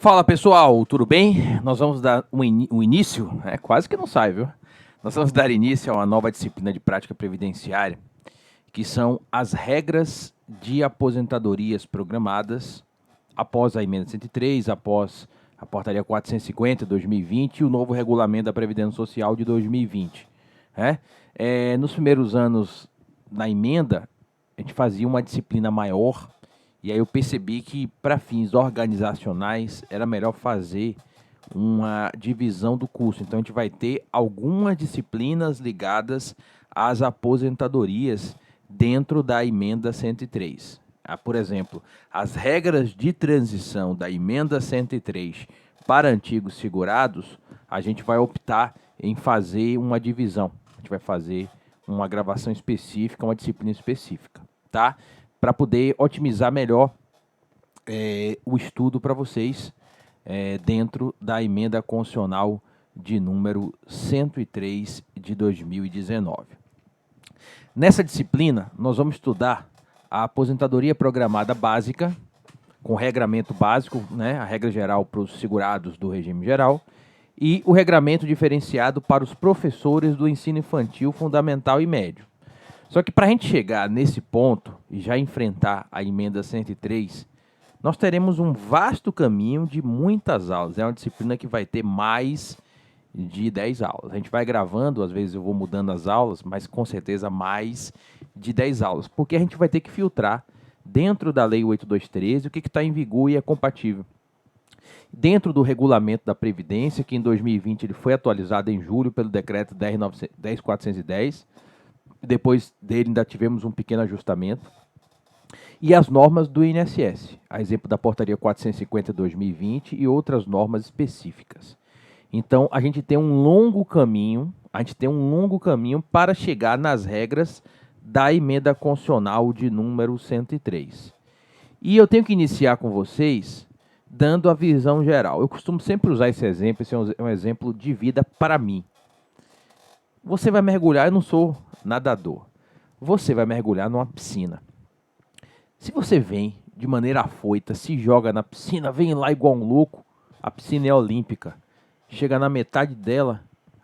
Fala pessoal, tudo bem? Nós vamos dar um início, quase que não sai, viu? Nós vamos dar início a uma nova disciplina de prática previdenciária, que são as regras de aposentadorias programadas após a emenda 103, após a portaria 450 de 2020 e o novo regulamento da Previdência Social de 2020. Nos primeiros anos da emenda, a gente fazia uma disciplina maior. E aí eu percebi que, para fins organizacionais, era melhor fazer uma divisão do curso. Então, a gente vai ter algumas disciplinas ligadas às aposentadorias dentro da emenda 103. Por exemplo, as regras de transição da emenda 103 para antigos segurados, a gente vai optar em fazer uma divisão. A gente vai fazer uma gravação específica, uma disciplina específica, tá? Para poder otimizar melhor o estudo para vocês dentro da emenda constitucional de número 103 de 2019. Nessa disciplina, nós vamos estudar a aposentadoria programada básica, com regramento básico, a regra geral para os segurados do regime geral, e o regramento diferenciado para os professores do ensino infantil, fundamental e médio. Só que para a gente chegar nesse ponto e já enfrentar a emenda 103, nós teremos um vasto caminho de muitas aulas. É uma disciplina que vai ter mais de 10 aulas. A gente vai gravando, às vezes eu vou mudando as aulas, mas com certeza mais de 10 aulas. Porque a gente vai ter que filtrar dentro da Lei 8213 o que está em vigor e é compatível. Dentro do regulamento da Previdência, que em 2020 ele foi atualizado em julho pelo decreto 10.410, depois dele ainda tivemos um pequeno ajustamento. E as normas do INSS, a exemplo da portaria 450 de 2020 e outras normas específicas. Então, a gente tem um longo caminho, para chegar nas regras da emenda constitucional de número 103. E eu tenho que iniciar com vocês dando a visão geral. Eu costumo sempre usar esse exemplo, esse é um exemplo de vida para mim. Você vai mergulhar, eu não sou nadador. Você vai mergulhar numa piscina. Se você vem de maneira afoita, se joga na piscina, vem lá igual um louco, a piscina é olímpica. Chega na metade dela,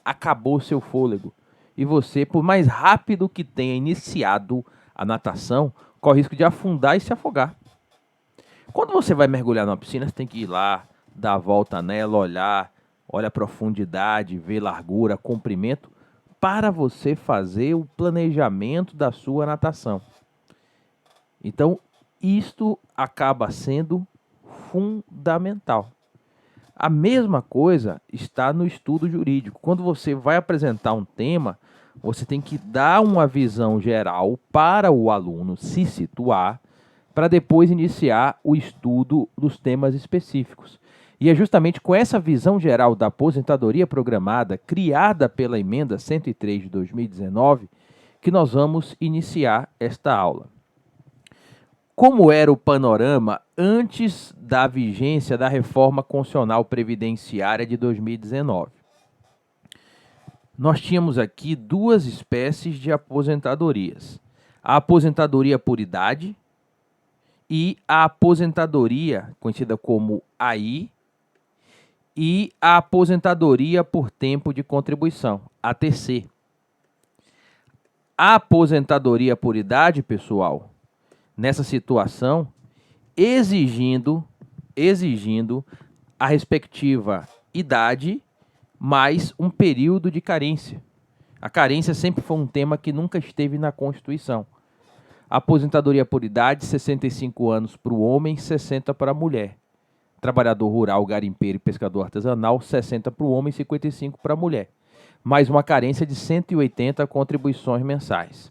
acabou o seu fôlego. E você, por mais rápido que tenha iniciado a natação, corre o risco de afundar e se afogar. Quando você vai mergulhar numa piscina, você tem que ir lá, dar a volta nela, olha a profundidade, ver largura, comprimento, para você fazer o planejamento da sua natação. Então, isto acaba sendo fundamental. A mesma coisa está no estudo jurídico. Quando você vai apresentar um tema, você tem que dar uma visão geral para o aluno se situar, para depois iniciar o estudo dos temas específicos. E é justamente com essa visão geral da aposentadoria programada, criada pela emenda 103 de 2019, que nós vamos iniciar esta aula. Como era o panorama antes da vigência da reforma constitucional previdenciária de 2019? Nós tínhamos aqui duas espécies de aposentadorias. A aposentadoria por idade e a aposentadoria, conhecida como AI, e a aposentadoria por tempo de contribuição, ATC. A aposentadoria por idade, pessoal, nessa situação, exigindo a respectiva idade mais um período de carência. A carência sempre foi um tema que nunca esteve na Constituição. A aposentadoria por idade, 65 anos para o homem, 60 para a mulher. Trabalhador rural, garimpeiro e pescador artesanal, 60 para o homem, 55 para a mulher. Mais uma carência de 180 contribuições mensais.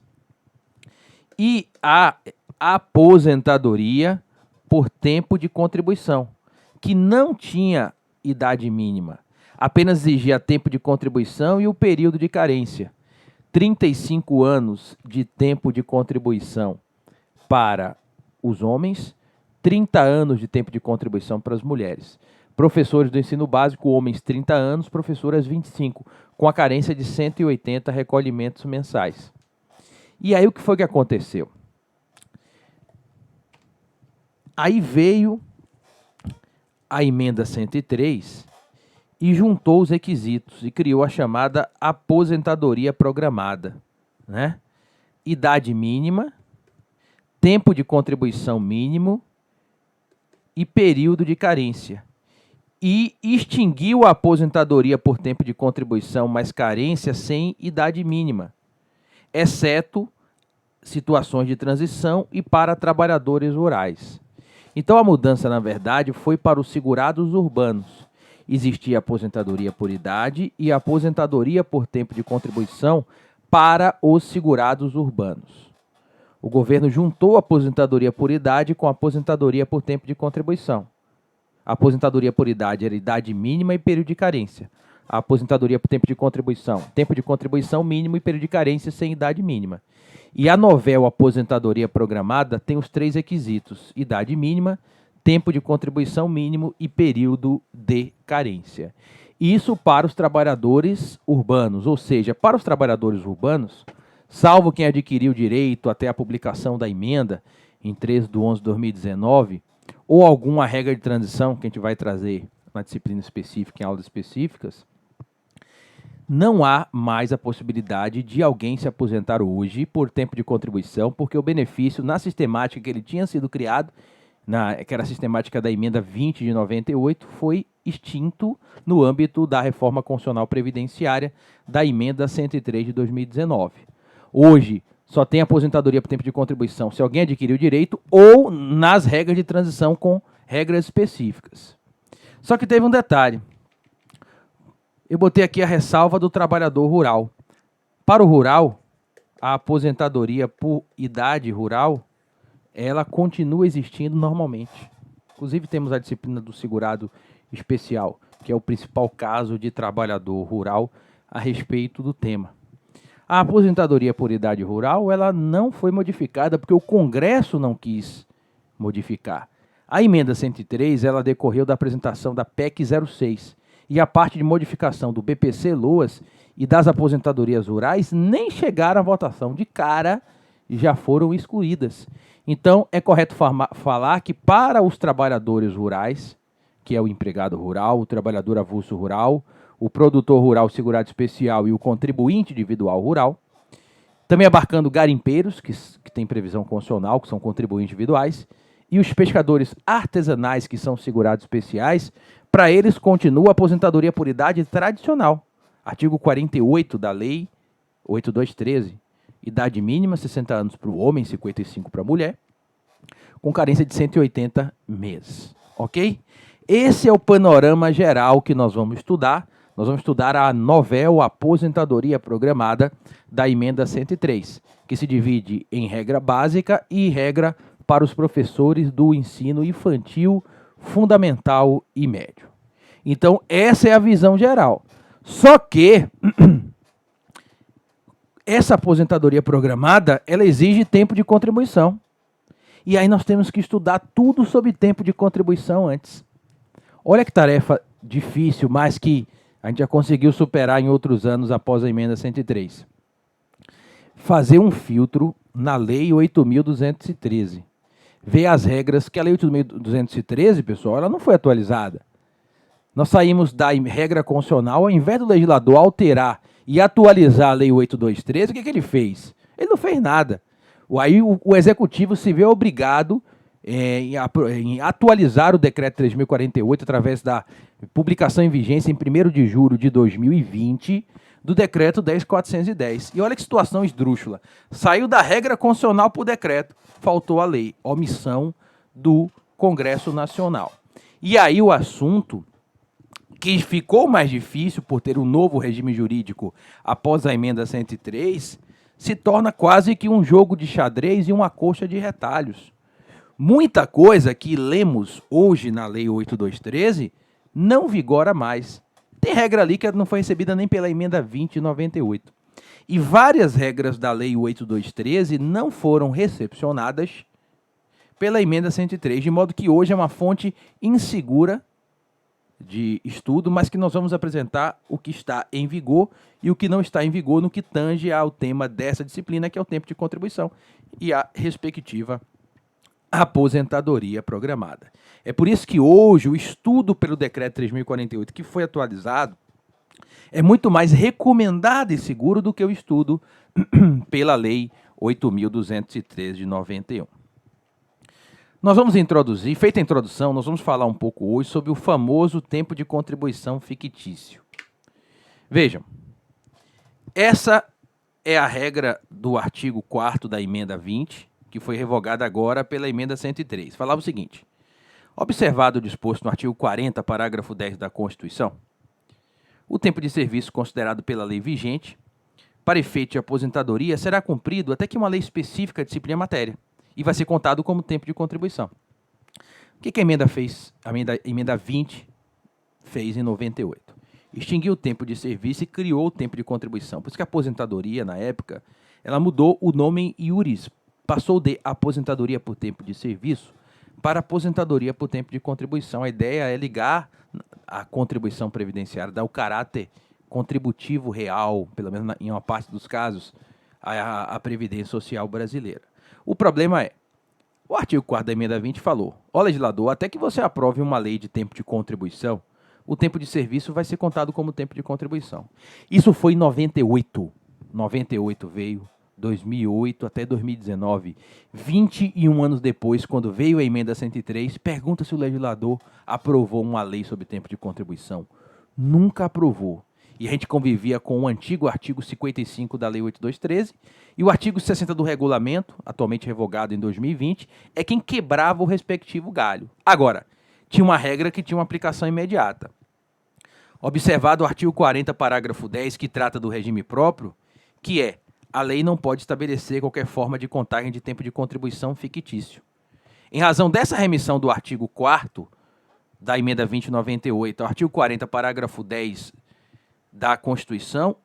E a aposentadoria por tempo de contribuição, que não tinha idade mínima, apenas exigia tempo de contribuição e o período de carência. 35 anos de tempo de contribuição para os homens, 30 anos de tempo de contribuição para as mulheres. Professores do ensino básico, homens 30 anos, professoras 25, com a carência de 180 recolhimentos mensais. E aí o que foi que aconteceu? Aí veio a emenda 103 e juntou os requisitos e criou a chamada aposentadoria programada, né? Idade mínima, tempo de contribuição mínimo e período de carência. E extinguiu a aposentadoria por tempo de contribuição mais carência sem idade mínima, exceto situações de transição e para trabalhadores rurais. Então a mudança, na verdade, foi para os segurados urbanos. Existia aposentadoria por idade e aposentadoria por tempo de contribuição para os segurados urbanos. O governo juntou a aposentadoria por idade com a aposentadoria por tempo de contribuição. A aposentadoria por idade era idade mínima e período de carência. A aposentadoria por tempo de contribuição mínimo e período de carência sem idade mínima. E a novel aposentadoria programada tem os 3 requisitos: idade mínima, tempo de contribuição mínimo e período de carência. Isso para os trabalhadores urbanos, ou seja, para os trabalhadores urbanos, salvo quem adquiriu direito até a publicação da emenda em 13/11/2019, ou alguma regra de transição que a gente vai trazer na disciplina específica, em aulas específicas, não há mais a possibilidade de alguém se aposentar hoje por tempo de contribuição, porque o benefício na sistemática que ele tinha sido criado, que era a sistemática da emenda 20 de 98, foi extinto no âmbito da reforma constitucional previdenciária da emenda 103 de 2019. Hoje, só tem aposentadoria por tempo de contribuição se alguém adquiriu o direito ou nas regras de transição com regras específicas. Só que teve um detalhe. Eu botei aqui a ressalva do trabalhador rural. Para o rural, a aposentadoria por idade rural, ela continua existindo normalmente. Inclusive temos a disciplina do segurado especial, que é o principal caso de trabalhador rural a respeito do tema. A aposentadoria por idade rural, ela não foi modificada porque o Congresso não quis modificar. A emenda 103, ela decorreu da apresentação da PEC 06, e a parte de modificação do BPC-LOAS e das aposentadorias rurais nem chegaram à votação. De cara, já foram excluídas. Então, é correto falar que para os trabalhadores rurais, que é o empregado rural, o trabalhador avulso rural, o produtor rural segurado especial e o contribuinte individual rural, também abarcando garimpeiros, que tem previsão constitucional, que são contribuintes individuais, e os pescadores artesanais, que são segurados especiais, para eles continua a aposentadoria por idade tradicional. Artigo 48 da Lei 8213, idade mínima 60 anos para o homem, 55 para a mulher, com carência de 180 meses, ok? Esse é o panorama geral que nós vamos estudar. Nós vamos estudar a novel aposentadoria programada da emenda 103, que se divide em regra básica e regra para os professores do ensino infantil, fundamental e médio. Então, essa é a visão geral. Só que essa aposentadoria programada, ela exige tempo de contribuição. E aí nós temos que estudar tudo sobre tempo de contribuição antes. Olha que tarefa difícil, mas que a gente já conseguiu superar em outros anos após a emenda 103. Fazer um filtro na Lei 8.213. Ver as regras, que a Lei 8.213, pessoal, ela não foi atualizada. Nós saímos da regra constitucional, ao invés do legislador alterar e atualizar a Lei 8.213, o que ele fez? Ele não fez nada. Aí o Executivo se vê obrigado em atualizar o Decreto 3.048 através da publicação em vigência em 1º de julho de 2020 do Decreto 10.410. E olha que situação esdrúxula. Saiu da regra constitucional para o decreto, faltou a lei, omissão do Congresso Nacional. E aí o assunto, que ficou mais difícil por ter um novo regime jurídico após a emenda 103, se torna quase que um jogo de xadrez e uma coxa de retalhos. Muita coisa que lemos hoje na Lei 8.213 não vigora mais. Tem regra ali que não foi recebida nem pela emenda 20 de 98. E várias regras da Lei 8.213 não foram recepcionadas pela emenda 103, de modo que hoje é uma fonte insegura de estudo, mas que nós vamos apresentar o que está em vigor e o que não está em vigor no que tange ao tema dessa disciplina, que é o tempo de contribuição e a respectiva aposentadoria programada. É por isso que hoje o estudo pelo Decreto 3.048, que foi atualizado, é muito mais recomendado e seguro do que o estudo pela Lei 8.213 de 91. Nós vamos introduzir, feita a introdução, nós vamos falar um pouco hoje sobre o famoso tempo de contribuição fictício. Vejam, essa é a regra do artigo 4º da emenda 20, que foi revogada agora pela emenda 103. Falava o seguinte: observado o disposto no artigo 40, parágrafo 10 da Constituição, o tempo de serviço considerado pela lei vigente para efeito de aposentadoria será cumprido até que uma lei específica discipline a matéria e vai ser contado como tempo de contribuição. O que a emenda fez? A emenda 20 fez em 98. Extinguiu o tempo de serviço e criou o tempo de contribuição. Por isso que a aposentadoria, na época, ela mudou o nome iuris. Passou de aposentadoria por tempo de serviço para aposentadoria por tempo de contribuição. A ideia é ligar a contribuição previdenciária, dar o caráter contributivo real, pelo menos em uma parte dos casos, à Previdência Social brasileira. O problema é, o artigo 4º da emenda 20 falou: ó legislador, até que você aprove uma lei de tempo de contribuição, o tempo de serviço vai ser contado como tempo de contribuição. Isso foi em 98. 98 veio, 2008 até 2019. 21 anos depois, quando veio a emenda 103, pergunta se o legislador aprovou uma lei sobre tempo de contribuição. Nunca aprovou. E a gente convivia com o antigo artigo 55 da Lei 8213 e o artigo 60 do regulamento, atualmente revogado em 2020, é quem quebrava o respectivo galho. Agora, tinha uma regra que tinha uma aplicação imediata. Observado o artigo 40, parágrafo 10, que trata do regime próprio, que é: a lei não pode estabelecer qualquer forma de contagem de tempo de contribuição fictício. Em razão dessa remissão do artigo 4º da emenda 2098 ao artigo 40, parágrafo 10 da Constituição,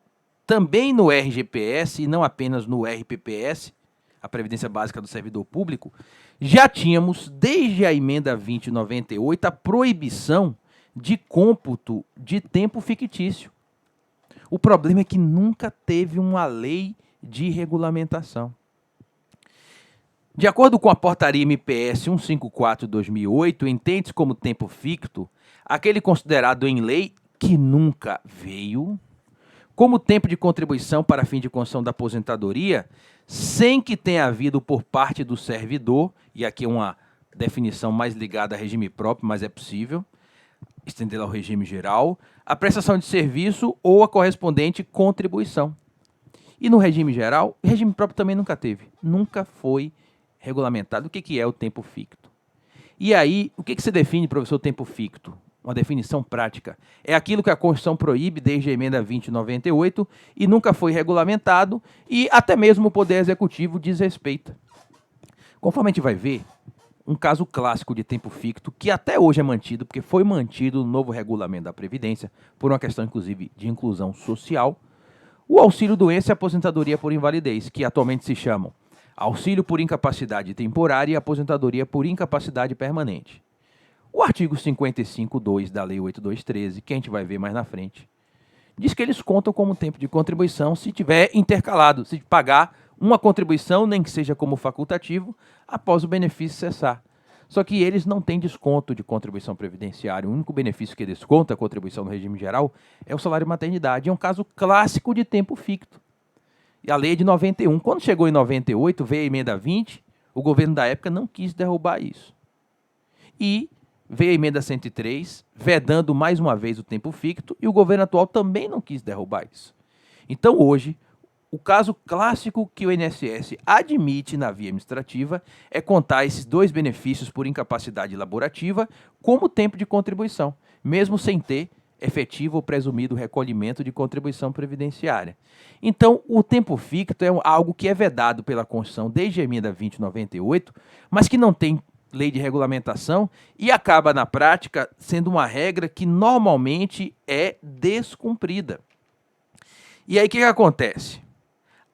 também no RGPS e não apenas no RPPS, a Previdência Básica do Servidor Público, já tínhamos, desde a emenda 2098, a proibição de cômputo de tempo fictício. O problema é que nunca teve uma lei de regulamentação. De acordo com a portaria MPS 154/2008, entende-se como tempo ficto aquele considerado em lei que nunca veio, como tempo de contribuição para fim de concessão da aposentadoria, sem que tenha havido por parte do servidor, e aqui é uma definição mais ligada a regime próprio, mas é possível estender ao regime geral, a prestação de serviço ou a correspondente contribuição. E no regime geral, o regime próprio também nunca teve, nunca foi regulamentado. O que é o tempo ficto? E aí, o que se define, professor, tempo ficto? Uma definição prática. É aquilo que a Constituição proíbe desde a emenda 2098 e nunca foi regulamentado e até mesmo o Poder Executivo desrespeita. Conforme a gente vai ver, um caso clássico de tempo ficto, que até hoje é mantido, porque foi mantido no novo regulamento da Previdência, por uma questão, inclusive, de inclusão social, o auxílio-doença e aposentadoria por invalidez, que atualmente se chamam auxílio por incapacidade temporária e aposentadoria por incapacidade permanente. O artigo 55(2) da Lei 8213, que a gente vai ver mais na frente, diz que eles contam como tempo de contribuição se tiver intercalado, se pagar uma contribuição, nem que seja como facultativo, após o benefício cessar. Só que eles não têm desconto de contribuição previdenciária. O único benefício que desconta a contribuição no regime geral é o salário maternidade. É um caso clássico de tempo ficto. E a lei é de 91. Quando chegou em 98, veio a emenda 20, o governo da época não quis derrubar isso. E veio a emenda 103, vedando mais uma vez o tempo ficto, e o governo atual também não quis derrubar isso. Então, hoje, o caso clássico que o INSS admite na via administrativa é contar esses dois benefícios por incapacidade laborativa como tempo de contribuição, mesmo sem ter efetivo ou presumido recolhimento de contribuição previdenciária. Então, o tempo ficto é algo que é vedado pela Constituição desde a emenda 2098, mas que não tem lei de regulamentação e acaba, na prática, sendo uma regra que normalmente é descumprida. E aí, o que acontece?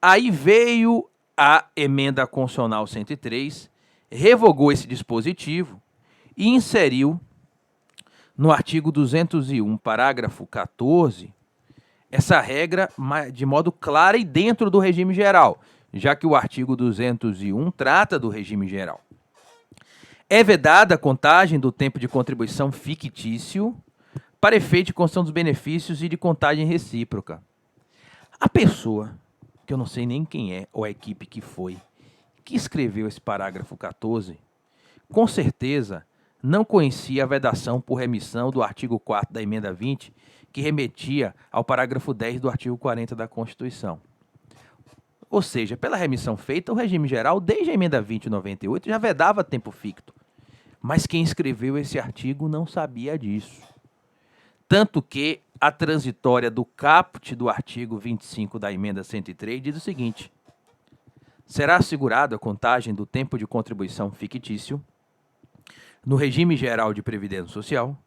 Aí veio a emenda constitucional 103, revogou esse dispositivo e inseriu no artigo 201, parágrafo 14, essa regra de modo claro e dentro do regime geral, já que o artigo 201 trata do regime geral. É vedada a contagem do tempo de contribuição fictício para efeito de concessão dos benefícios e de contagem recíproca. A pessoa, que eu não sei nem quem é, ou a equipe que foi, que escreveu esse parágrafo 14, com certeza não conhecia a vedação por remissão do artigo 4º da emenda 20, que remetia ao parágrafo 10 do artigo 40 da Constituição. Ou seja, pela remissão feita, o regime geral, desde a emenda 20 de 98, já vedava tempo ficto. Mas quem escreveu esse artigo não sabia disso. Tanto que a transitória do caput do artigo 25 da emenda 103 diz o seguinte: será assegurada a contagem do tempo de contribuição fictício no regime geral de previdência social,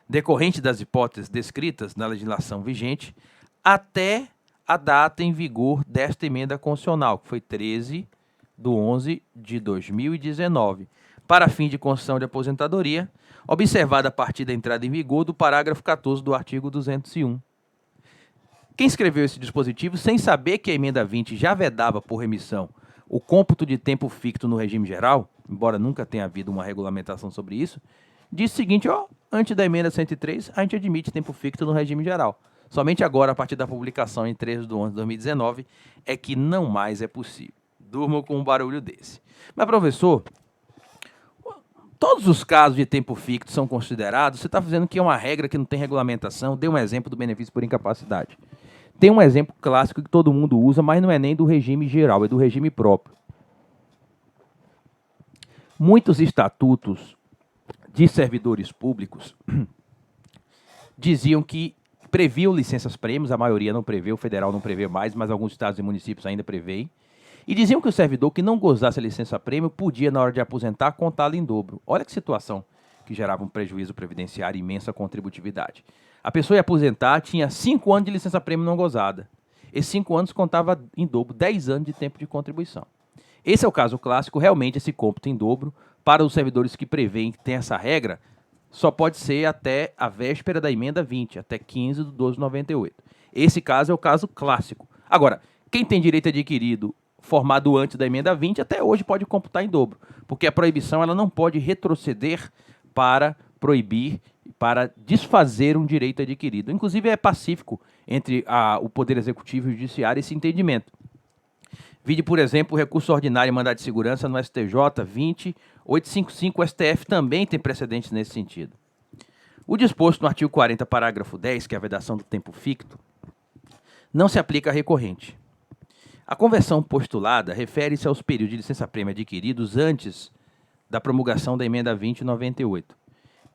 decorrente das hipóteses descritas na legislação vigente, até a data em vigor desta emenda constitucional, que foi 13/11/2019, para fim de concessão de aposentadoria, observada a partir da entrada em vigor do parágrafo 14 do artigo 201. Quem escreveu esse dispositivo, sem saber que a emenda 20 já vedava por remissão o cômputo de tempo ficto no regime geral, embora nunca tenha havido uma regulamentação sobre isso, disse o seguinte: antes da emenda 103, a gente admite tempo ficto no regime geral. Somente agora, a partir da publicação em 13/11/2019, é que não mais é possível. Durmam com um barulho desse. Mas, professor, todos os casos de tempo ficto são considerados? Você está dizendo que é uma regra que não tem regulamentação? Dê um exemplo do benefício por incapacidade. Tem um exemplo clássico que todo mundo usa, mas não é nem do regime geral, é do regime próprio. Muitos estatutos de servidores públicos diziam que previam licenças-prêmios, a maioria não prevê, o federal não prevê mais, mas alguns estados e municípios ainda prevêem. E diziam que o servidor que não gozasse a licença-prêmio podia, na hora de aposentar, contá-la em dobro. Olha que situação que gerava um prejuízo previdenciário e imensa contributividade. A pessoa ia aposentar, tinha 5 anos de licença-prêmio não gozada. Esses 5 anos contava em dobro 10 anos de tempo de contribuição. Esse é o caso clássico, realmente esse cômputo em dobro, para os servidores que prevêem que tem essa regra, só pode ser até a véspera da emenda 20, até 15/12/98. Esse caso é o caso clássico. Agora, quem tem direito adquirido formado antes da emenda 20, até hoje pode computar em dobro, porque a proibição ela não pode retroceder para proibir, para desfazer um direito adquirido. Inclusive é pacífico entre o Poder Executivo e o Judiciário esse entendimento. Vide, por exemplo, o recurso ordinário em mandado de segurança no STJ 20855, o STF também tem precedentes nesse sentido. O disposto no artigo 40, parágrafo 10, que é a vedação do tempo ficto, não se aplica a recorrente. A conversão postulada refere-se aos períodos de licença-prêmio adquiridos antes da promulgação da emenda 20 de 98,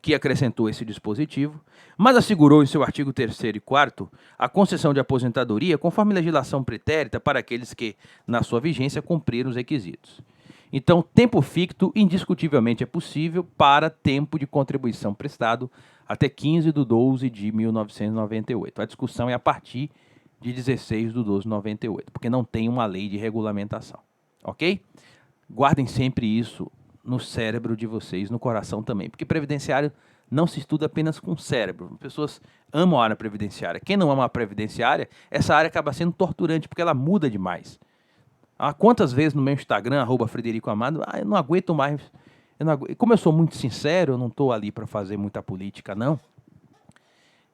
que acrescentou esse dispositivo, mas assegurou em seu artigo 3º e 4º a concessão de aposentadoria conforme legislação pretérita para aqueles que, na sua vigência, cumpriram os requisitos. Então, tempo ficto indiscutivelmente é possível para tempo de contribuição prestado até 15/12/1998. A discussão é a partir de 16/12/98, porque não tem uma lei de regulamentação, ok? Guardem sempre isso no cérebro de vocês, no coração também, porque previdenciário não se estuda apenas com o cérebro. As pessoas amam a área previdenciária. Quem não ama a previdenciária, essa área acaba sendo torturante, porque ela muda demais. Quantas vezes no meu Instagram, @FredericoAmado, eu não aguento mais. Como eu sou muito sincero, eu não estou ali para fazer muita política, não.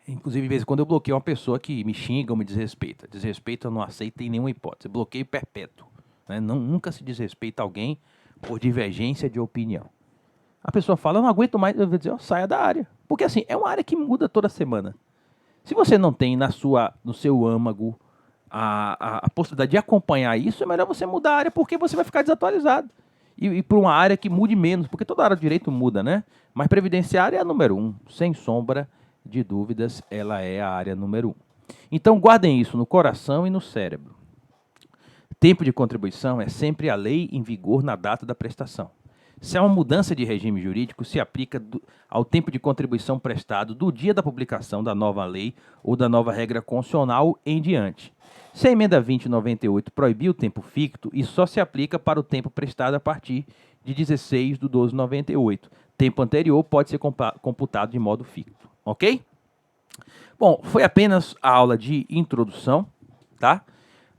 Inclusive, de vez em quando eu bloqueio uma pessoa que me xinga ou me desrespeita. Desrespeito eu não aceito em nenhuma hipótese. Bloqueio perpétuo. Né? Nunca se desrespeita alguém por divergência de opinião. A pessoa fala, eu não aguento mais, eu vou dizer, saia da área. Porque assim, é uma área que muda toda semana. Se você não tem no seu âmago a possibilidade de acompanhar isso, é melhor você mudar a área, porque você vai ficar desatualizado. E para uma área que mude menos, porque toda área de direito muda, né? Mas previdenciária é a número 1, sem sombra de dúvidas, ela é a área número 1. Então guardem isso no coração e no cérebro. Tempo de contribuição é sempre a lei em vigor na data da prestação. Se há uma mudança de regime jurídico, se aplica ao tempo de contribuição prestado do dia da publicação da nova lei ou da nova regra constitucional em diante. Se a emenda 20 de 98 proibir o tempo ficto, isso só se aplica para o tempo prestado a partir de 16/12/98. Tempo anterior pode ser computado de modo ficto, ok? Bom, foi apenas a aula de introdução, tá?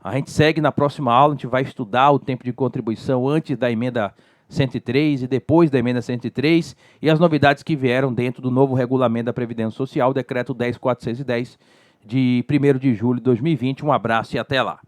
A gente segue na próxima aula, a gente vai estudar o tempo de contribuição antes da emenda 103 e depois da emenda 103 e as novidades que vieram dentro do novo regulamento da Previdência Social, decreto 10.410, de 1º de julho de 2020. Um abraço e até lá.